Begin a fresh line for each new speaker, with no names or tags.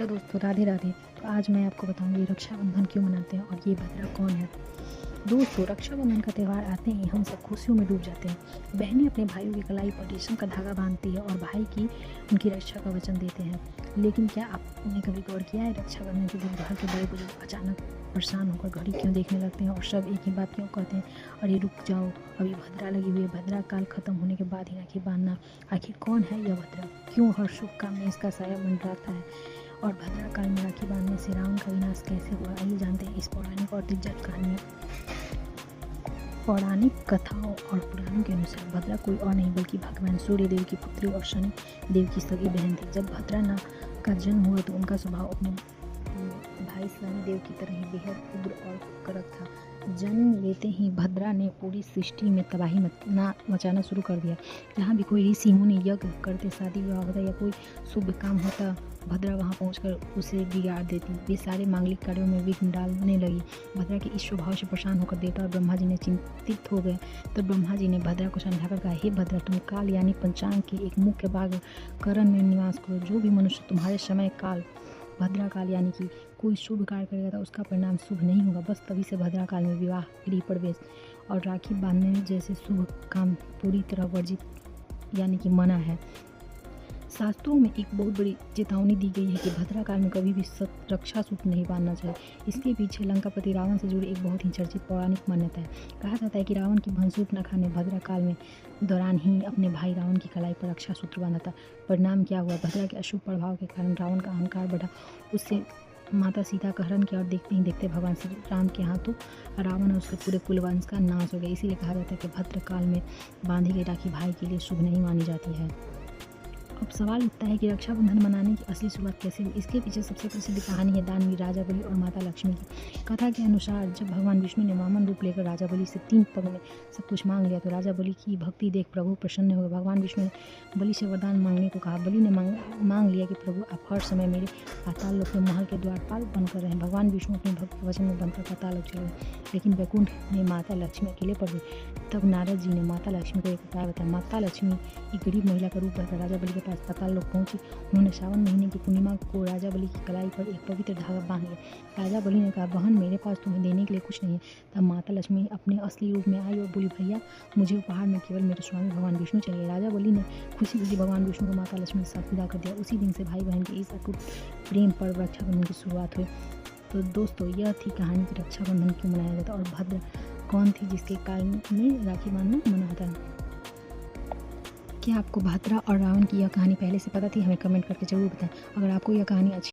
Hello दोस्तों, राधे राधे। तो आज मैं आपको बताऊंगी रक्षाबंधन क्यों मनाते हैं और ये भद्रा कौन है। दोस्तों, रक्षाबंधन का त्यौहार आते ही हम सब खुशियों में डूब जाते हैं। बहनें अपने भाइयों की कलाई पर रेशम का धागा बांधती है और भाई की उनकी रक्षा का वचन देते हैं। लेकिन क्या आपने कभी गौर किया है, रक्षाबंधन के दिन घर के बड़े बुजुर्ग अचानक परेशान होकर घड़ी क्यों देखने लगते हैं और सब एक ही बात क्यों कहते हैं, अरे रुक जाओ, अभी भद्रा लगी हुई है। भद्रा काल खत्म होने के बाद ही राखी बांधना। आखिर कौन है यह भद्रा, क्यों हर शुभ काम में इसका साया मंडराता है और भद्रा काल में राखी बांधने से रावण का विनाश कैसे हुआ, आइए जानते हैं इस पौराणिक और दिलचस्प कहानी। पौराणिक कथाओं और पुराणों के अनुसार भद्रा कोई और नहीं बल्कि भगवान सूर्य देव की पुत्री और शनि देव की सगी बहन थी। जब भद्रा का जन्म हुआ तो उनका स्वभाव अपने भाई शनि देव की तरह ही बेहद उग्र और कड़क था। जन्म लेते ही भद्रा ने पूरी सृष्टि में तबाही मचाना शुरू कर दिया। जहाँ भी कोई ऋषि मुनि यज्ञ करते, शादी विवाह होता या कोई शुभ काम होता, भद्रा वहाँ पहुंचकर उसे बिगाड़ देती। वे सारे मांगलिक कार्यों में विघ्न डालने लगी। भद्रा के इस स्वभाव से परेशान होकर देवता और ब्रह्मा जी ने चिंतित हो गए। तो ब्रह्मा जी ने भद्रा को समझाकर कहा, हे भद्रा, तुम काल यानी पंचांग के एक मुख्य भाग करण में निवास करो। जो भी मनुष्य तुम्हारे समय काल भद्रा काल यानी कि कोई शुभ कार्य करेगा तो उसका परिणाम शुभ नहीं होगा। बस तभी से भद्रा काल में विवाह, गृह प्रवेश और राखी बांधने जैसे शुभ काम पूरी तरह वर्जित यानी कि मना है। शास्त्रों में एक बहुत बड़ी चेतावनी दी गई है कि भद्रा काल में कभी भी रक्षा सूत्र नहीं बांधना चाहिए। इसके पीछे लंकापति रावण से जुड़ी एक बहुत ही चर्चित पौराणिक मान्यता है। कहा जाता है कि रावण की भंसूट नखा ने भद्रा काल में दौरान ही अपने भाई रावण की कलाई पर रक्षा सूत्र बांधा था। परिणाम क्या हुआ, भद्रा के अशुभ प्रभाव के कारण रावण का अहंकार बढ़ा। उससे माता सीता का हरण किया और देखते ही देखते भगवान श्री राम के हाथों रावण और उसके पूरे कुलवंश का नाश हो गया। इसीलिए कहा जाता है कि भद्र काल में बांधी गई राखी भाई के लिए शुभ नहीं मानी जाती है। अब सवाल उठता है कि रक्षाबंधन मनाने की असली शुरुआत कैसे हुई। इसके पीछे सबसे प्रसिद्ध कहानी है दानवीर राजा बलि और माता लक्ष्मी की। कथा के अनुसार जब भगवान विष्णु ने वामन रूप लेकर राजा बलि से 3 पग में सब कुछ मांग लिया तो राजा बलि की भक्ति देख प्रभु प्रसन्न हो गए। भगवान विष्णु ने बलि से वरदान मांगने को कहा। बलि ने मांग लिया कि प्रभु, आप हर समय मेरे पाताल लोक में महल के द्वारपाल बनकर रहें। भगवान विष्णु अपने भक्त के वचन में बनकर पाताल लोक चले गए, लेकिन वैकुंठ में माता लक्ष्मी अकेले पड़ गई। तब नारद जी ने माता लक्ष्मी को एक उपाय बताया। माता लक्ष्मी एक गरीब महिला का रूप धरकर राजा बलि के पास पाताल लोक पहुंची। उन्होंने श्रावण महीने की पूर्णिमा को राजा बलि की कलाई पर एक पवित्र धागा बांध लिया। राजा बलि ने कहा, बहन, मेरे पास तुम्हें देने के लिए कुछ नहीं है। तब माता लक्ष्मी अपने असली रूप में आई और बोली, भैया, मुझे उपहार में केवल मेरे स्वामी भगवान विष्णु चाहिए। राजा बलि ने खुशी खुशी भगवान विष्णु को माता लक्ष्मी के साथ विदा कर दिया। उसी दिन से भाई बहन के इस अटूट प्रेम पर्व रक्षाबंधन की शुरुआत हुई। तो दोस्तों, यह थी कहानी कि रक्षाबंधन क्यों मनाया जाता है और भद्र कौन थी जिसके कारण में राखी बांधना मना होता है। क्या आपको भद्रा और रावण की यह कहानी पहले से पता थी? हमें कमेंट करके जरूर बताएं। अगर आपको यह कहानी अच्छी